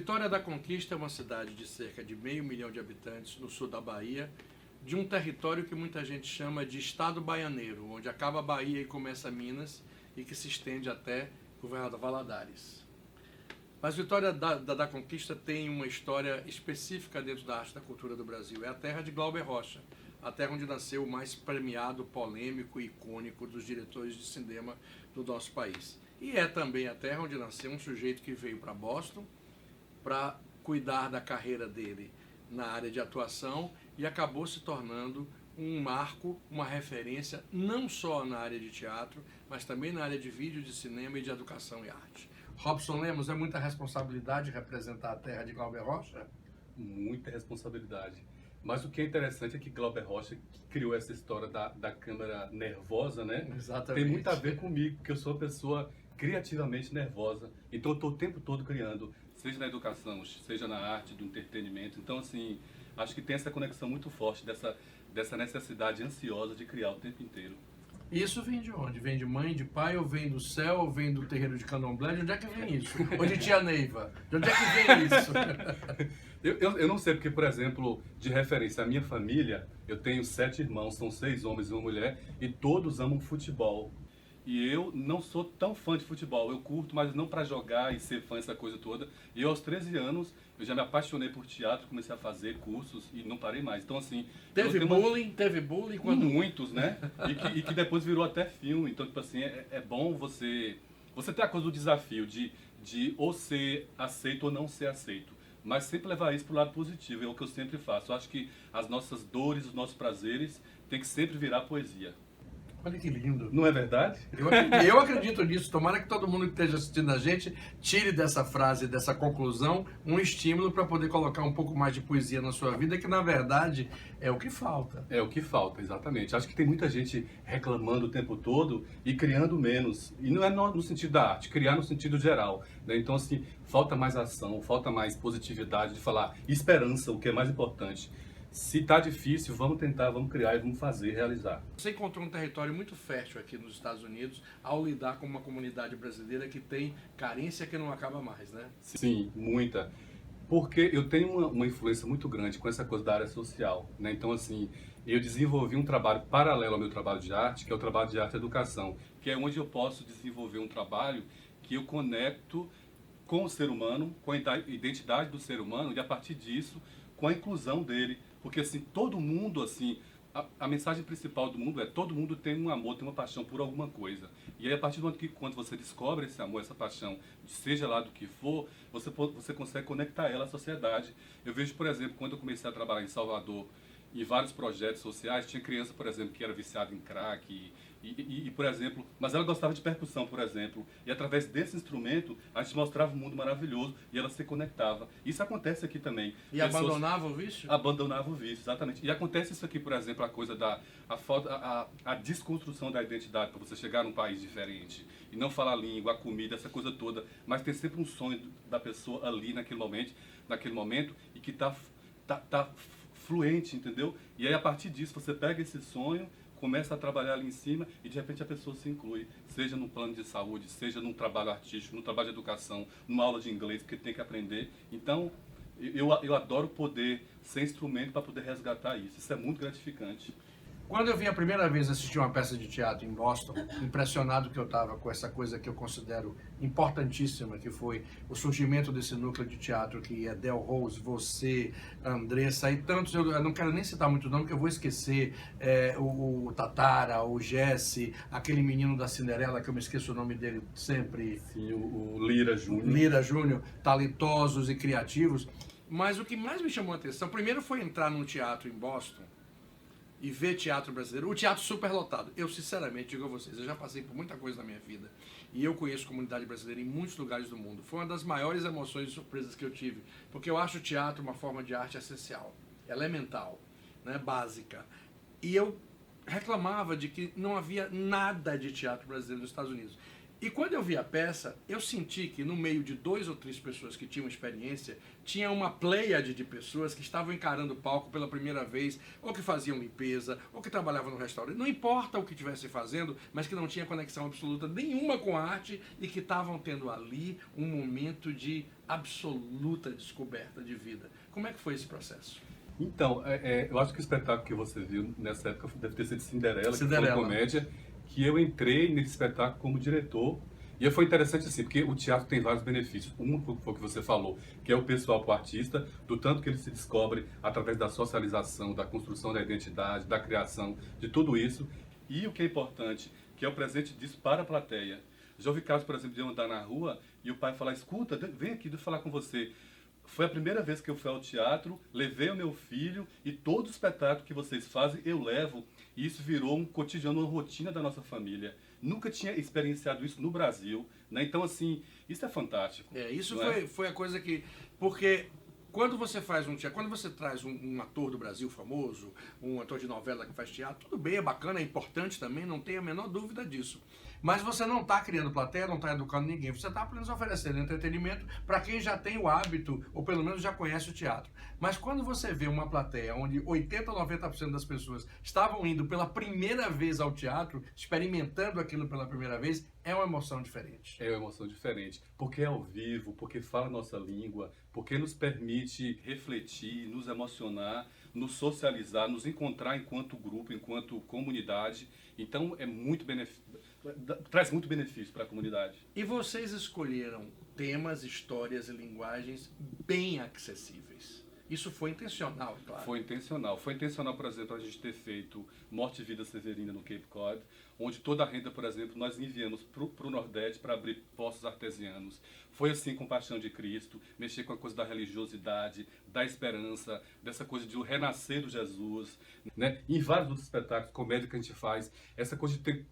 Vitória da Conquista é uma cidade de cerca de 500 mil de habitantes no sul da Bahia, de um território que muita gente chama de Estado Baianeiro, onde acaba a Bahia e começa Minas e que se estende até Governador Valadares. Mas Vitória da Conquista tem uma história específica dentro da arte e da cultura do Brasil. É a terra de Glauber Rocha, a terra onde nasceu o mais premiado, polêmico e icônico dos diretores de cinema do nosso país. E é também a terra onde nasceu um sujeito que veio para Boston para cuidar da carreira dele na área de atuação e acabou se tornando um marco, uma referência, não só na área de teatro, mas também na área de vídeo, de cinema e de educação e arte. Robson Lemos, é muita responsabilidade representar a terra de Glauber Rocha? Muita responsabilidade. Mas o que é interessante é que Glauber Rocha, que criou essa história da câmera nervosa, né? Exatamente. Tem muito a ver comigo, porque eu sou uma pessoa criativamente nervosa. Então eu estou o tempo todo criando, seja na educação, seja na arte, do entretenimento. Então, assim, acho que tem essa conexão muito forte dessa necessidade ansiosa de criar o tempo inteiro. Isso vem de onde? Vem de mãe, de pai, ou vem do céu, ou vem do terreiro de Candomblé? De onde é que vem isso? Ou de tia Neiva? De onde é que vem isso? Eu não sei, porque, por exemplo, de referência, a minha família, eu tenho 7 irmãos, são 6 homens e uma mulher, e todos amam futebol. E eu não sou tão fã de futebol, eu curto, mas não para jogar e ser fã, essa coisa toda. E aos 13 anos, eu já me apaixonei por teatro, comecei a fazer cursos e não parei mais. Então, assim... Teve bullying quando... Muitos, né? E que depois virou até filme. Então, tipo assim, é bom você ter a coisa do desafio de ou ser aceito ou não ser aceito. Mas sempre levar isso para o lado positivo, é o que eu sempre faço. Eu acho que as nossas dores, os nossos prazeres, tem que sempre virar poesia. Olha que lindo. Não é verdade? Eu acredito nisso. Tomara que todo mundo que esteja assistindo a gente tire dessa frase, dessa conclusão, um estímulo para poder colocar um pouco mais de poesia na sua vida, que na verdade é o que falta. É o que falta, exatamente. Acho que tem muita gente reclamando o tempo todo e criando menos. E não é no sentido da arte, criar no sentido geral, né? Então, assim, falta mais ação, falta mais positividade de falar esperança, o que é mais importante. Se tá difícil, vamos tentar, vamos criar e vamos fazer, realizar. Você encontrou um território muito fértil aqui nos Estados Unidos ao lidar com uma comunidade brasileira que tem carência que não acaba mais, né? Sim, muita. Porque eu tenho uma influência muito grande com essa coisa da área social, né? Então, assim, eu desenvolvi um trabalho paralelo ao meu trabalho de arte, que é o trabalho de arte e educação, que é onde eu posso desenvolver um trabalho que eu conecto com o ser humano, com a identidade do ser humano e, a partir disso, com a inclusão dele. Porque, assim, todo mundo, assim, a mensagem principal do mundo é todo mundo tem um amor, tem uma paixão por alguma coisa. E aí, a partir do momento que, quando você descobre esse amor, essa paixão, seja lá do que for, você consegue conectar ela à sociedade. Eu vejo, por exemplo, quando eu comecei a trabalhar em Salvador, em vários projetos sociais, tinha criança, por exemplo, que era viciada em crack, por exemplo, mas ela gostava de percussão, por exemplo, e através desse instrumento a gente mostrava um mundo maravilhoso e ela se conectava. Isso acontece aqui também. E abandonava o vício? Abandonava o vício, exatamente. E acontece isso aqui, por exemplo, a coisa a desconstrução da identidade, para você chegar num país diferente e não falar a língua, a comida, essa coisa toda, mas ter sempre um sonho da pessoa ali naquele momento e que tá fluente, entendeu? E aí, a partir disso, você pega esse sonho, começa a trabalhar ali em cima e, de repente, a pessoa se inclui, seja num plano de saúde, seja num trabalho artístico, num trabalho de educação, numa aula de inglês, porque tem que aprender. Então, eu adoro poder ser instrumento para poder resgatar isso. Isso é muito gratificante. Quando eu vim a primeira vez assistir uma peça de teatro em Boston, impressionado que eu estava com essa coisa que eu considero importantíssima, que foi o surgimento desse núcleo de teatro, que é Del Rose, você, Andressa e tantos, eu não quero nem citar muito nome, porque eu vou esquecer, o Tatara, o Jesse, aquele menino da Cinderela, que eu me esqueço o nome dele sempre. Sim, o Lira Júnior. Lira Júnior, talentosos e criativos. Mas o que mais me chamou a atenção, primeiro foi entrar num teatro em Boston, e ver teatro brasileiro, o teatro superlotado. Eu, sinceramente, digo a vocês, eu já passei por muita coisa na minha vida e eu conheço comunidade brasileira em muitos lugares do mundo. Foi uma das maiores emoções e surpresas que eu tive, porque eu acho o teatro uma forma de arte essencial, elemental, né, básica. E eu reclamava de que não havia nada de teatro brasileiro nos Estados Unidos. E quando eu vi a peça, eu senti que no meio de 2 ou 3 pessoas que tinham experiência, tinha uma pleiade de pessoas que estavam encarando o palco pela primeira vez, ou que faziam limpeza, ou que trabalhavam no restaurante. Não importa o que estivessem fazendo, mas que não tinha conexão absoluta nenhuma com a arte e que estavam tendo ali um momento de absoluta descoberta de vida. Como é que foi esse processo? Então, eu acho que o espetáculo que você viu nessa época deve ter sido Cinderela, que foi Cinderela. uma comédia, que eu entrei nesse espetáculo como diretor. E foi interessante assim, porque o teatro tem vários benefícios. Um foi o que você falou, que é o pessoal para o artista, do tanto que ele se descobre através da socialização, da construção da identidade, da criação, de tudo isso. E o que é importante, que é o presente disso para a plateia. Já ouvi casos, por exemplo, de eu andar na rua e o pai falar, escuta, vem aqui, deixa eu falar com você. Foi a primeira vez que eu fui ao teatro, levei o meu filho e todo o espetáculo que vocês fazem eu levo. E isso virou um cotidiano, uma rotina da nossa família. Nunca tinha experienciado isso no Brasil, né? Então, assim, isso é fantástico. Isso não é? foi a coisa que... Porque quando você faz um teatro, quando você traz um ator do Brasil famoso, um ator de novela que faz teatro, tudo bem, é bacana, é importante também, não tenho a menor dúvida disso. Mas você não está criando plateia, não está educando ninguém, você está apenas oferecendo entretenimento para quem já tem o hábito, ou pelo menos já conhece o teatro. Mas quando você vê uma plateia onde 80% ou 90% das pessoas estavam indo pela primeira vez ao teatro, experimentando aquilo pela primeira vez, é uma emoção diferente. É uma emoção diferente, porque é ao vivo, porque fala a nossa língua, porque nos permite refletir, nos emocionar, nos socializar, nos encontrar enquanto grupo, enquanto comunidade. Então, traz muito benefício para a comunidade. E vocês escolheram temas, histórias e linguagens bem acessíveis. Isso foi intencional, claro. Foi intencional. Foi intencional, por exemplo, a gente ter feito Morte e Vida Severina no Cape Cod, onde toda a renda, por exemplo, nós enviamos para o Nordeste para abrir poços artesianos. Foi assim com Paixão de Cristo, mexer com a coisa da religiosidade, da esperança, dessa coisa de o renascer do Jesus. Né? E em vários outros espetáculos, comédia que a gente faz, essa coisa de ter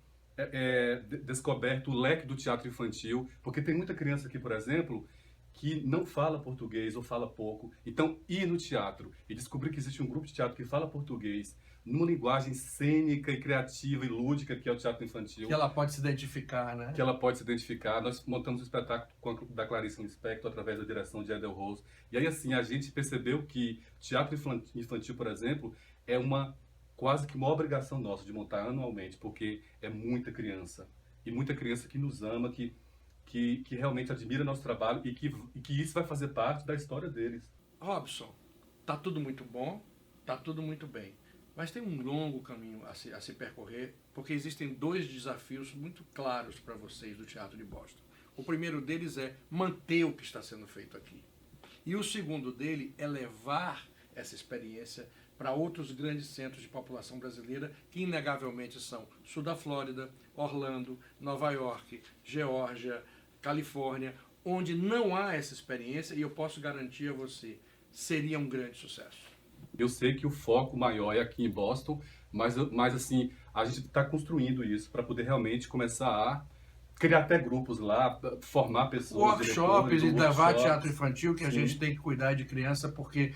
descoberto o leque do teatro infantil, porque tem muita criança aqui, por exemplo, que não fala português ou fala pouco. Então, ir no teatro e descobrir que existe um grupo de teatro que fala português, numa linguagem cênica e criativa e lúdica, que é o teatro infantil. Que ela pode se identificar, né? Que ela pode se identificar. Nós montamos um espetáculo da Clarice Lispector, através da direção de Edel Rose. E aí, assim, a gente percebeu que teatro infantil, por exemplo, é quase que uma obrigação nossa de montar anualmente, porque é muita criança. E muita criança que nos ama, que realmente admira nosso trabalho e que isso vai fazer parte da história deles. Robson, tá tudo muito bom, tá tudo muito bem, mas tem um longo caminho a se percorrer, porque existem dois desafios muito claros para vocês do Teatro de Boston. O primeiro deles é manter o que está sendo feito aqui. E o segundo dele é levar essa experiência para outros grandes centros de população brasileira, que inegavelmente são sul da Flórida, Orlando, Nova York, Geórgia, Califórnia, onde não há essa experiência, e eu posso garantir a você, seria um grande sucesso. Eu sei que o foco maior é aqui em Boston, mas assim, a gente está construindo isso para poder realmente começar a criar até grupos lá, formar pessoas. Workshops e levar teatro infantil, que a gente tem que cuidar de criança, porque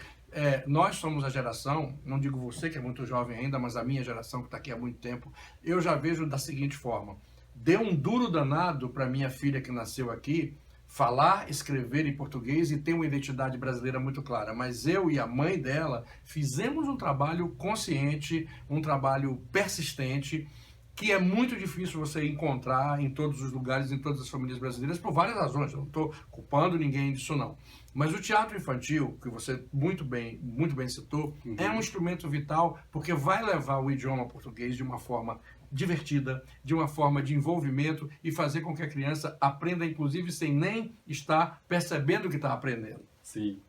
nós somos a geração, não digo você que é muito jovem ainda, mas a minha geração que está aqui há muito tempo, eu já vejo da seguinte forma: deu um duro danado para minha filha que nasceu aqui falar, escrever em português e ter uma identidade brasileira muito clara, mas eu e a mãe dela fizemos um trabalho consciente, um trabalho persistente, que é muito difícil você encontrar em todos os lugares, em todas as famílias brasileiras, por várias razões. Eu não estou culpando ninguém disso, não. Mas o teatro infantil, que você muito bem citou, é um instrumento vital, porque vai levar o idioma português de uma forma divertida, de uma forma de envolvimento e fazer com que a criança aprenda, inclusive, sem nem estar percebendo o que está aprendendo. Sim,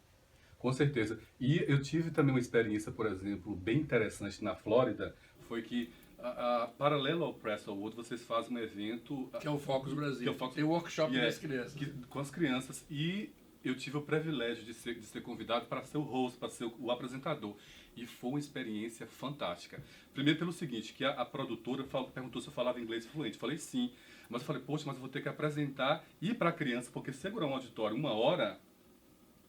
com certeza. E eu tive também uma experiência, por exemplo, bem interessante na Flórida, foi que paralelo ao Press Award, vocês fazem um evento... Que é o Focus Brasil. Que é o Focus, tem o workshop das crianças. Com as crianças. E eu tive o privilégio de ser convidado para ser o host, para ser o apresentador. E foi uma experiência fantástica. Primeiro pelo seguinte, que a produtora perguntou se eu falava inglês fluente. Eu falei sim. Mas eu falei, poxa, mas eu vou ter que apresentar e ir para a criança, porque segurar um auditório 1 hora...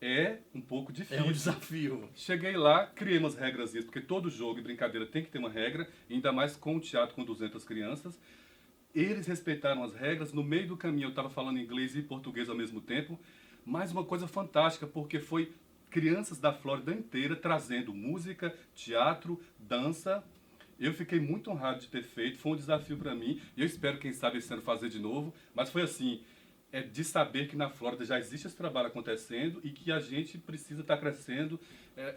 é um pouco difícil. É um desafio. Cheguei lá, criei umas regras, porque todo jogo e brincadeira tem que ter uma regra, ainda mais com o teatro com 200 crianças. Eles respeitaram as regras, no meio do caminho eu estava falando inglês e português ao mesmo tempo, mas uma coisa fantástica, porque foi crianças da Flórida inteira trazendo música, teatro, dança. Eu fiquei muito honrado de ter feito, foi um desafio para mim, e eu espero, quem sabe, esse ano fazer de novo, mas foi assim... é de saber que na Flórida já existe esse trabalho acontecendo e que a gente precisa estar crescendo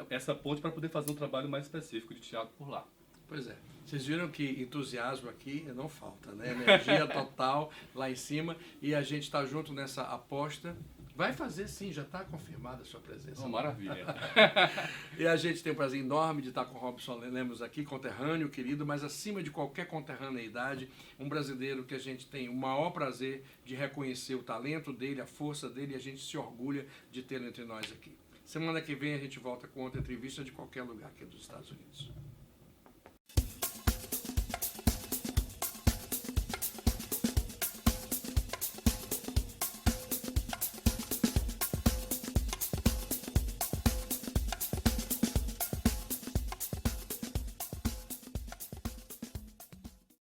essa ponte para poder fazer um trabalho mais específico de teatro por lá. Pois é. Vocês viram que entusiasmo aqui não falta, né? Energia total lá em cima e a gente está junto nessa aposta. Vai fazer sim, já está confirmada a sua presença. Oh, maravilha. E a gente tem um prazer enorme de estar com o Robson Lemos aqui, conterrâneo, querido, mas acima de qualquer conterraneidade, um brasileiro que a gente tem o maior prazer de reconhecer o talento dele, a força dele, e a gente se orgulha de tê-lo entre nós aqui. Semana que vem a gente volta com outra entrevista de qualquer lugar aqui dos Estados Unidos.